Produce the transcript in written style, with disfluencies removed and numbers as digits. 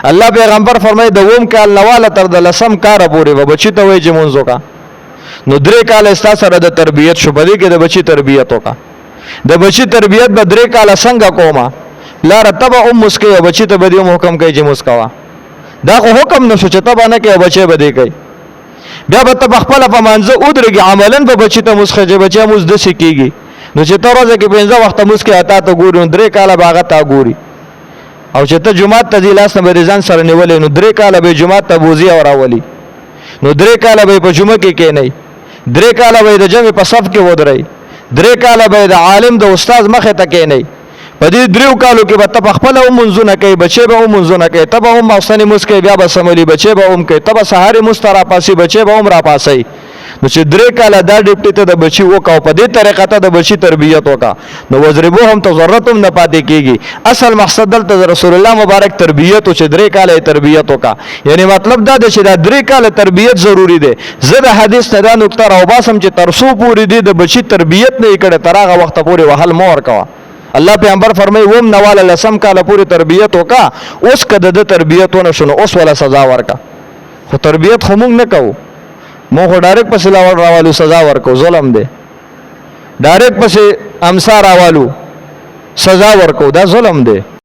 الله پیغمبر فرمایي د اوم کال نواله تر د لسم کال پورې به بچی ته وایي چې مونږ وکړه. نو 3 کال استا سره د تربیت شو، په دې کې د بچی تربیت وکړه. د بچی تربیت به 3 کال څنګه کومه لاره تبه مسکه او بچی ته به دې حکم کوي چې مسکوا. دا خو حکم نشو چې تبه نه کوي بچی به دې کوي. بیا به ته خپل په منځه ودرېږي عملاً به بچی ته مسخه چې بچی موږ د سکیږي. نو چې ته ورځه کې 15 وخت مسکه اتا ته ګوري 3 کال به هغه تا ګوري. او چې ته جمعه ته ځې لاس نه به ځان سره نیولې نو 3 کال به جمعه ته بوزي او راولي. نو 3 کال به په جمعه کې کېنی، 3 کال به د جمع په صف کې ودرې، 3 کال به د عالم د استاد مخه ته کېنی. په دې 3 کالو کې به ته خپل منځونه کوي، بچي به منځونه کوي، ته به هم اوسنی مسکه بیا به سمولي، بچي به هم کوي، ته به سهار مسترا پاسي، بچي به هم را پاسي. نو چې 3 کال دا ډیپټي ته د بچي وکاو په دې طریقه ته د بچي تربیت وکا نو وضربو هم ته ضرورت هم نه پاتې کیږي. اصل مقصد دلته رسول الله مبارک تربیت او چې 3 کال تربیت وکا، یعنی مطلب دا دی چې دا 3 کال تربیت ضروری دی. زه د حدیث نه دا نقطه راو باسم چې ترسو پوری دی د بچي تربیت نه کړه تر هغه وخت پورې وهل مور کوا. الله پیغمبر فرمایي وم نواله لسم کال پورې تربیت وکا، اوس کده د تربیت ونه شنو اوس ولا سزا ورکا. خو تربیت خو موږ نه کوو، مو خو ډایرکټ پسې راوالو سزا ورکو، ظلم دی. ډایرکټ پسې امسا راوالو سزا ورکو، دا ظلم دی.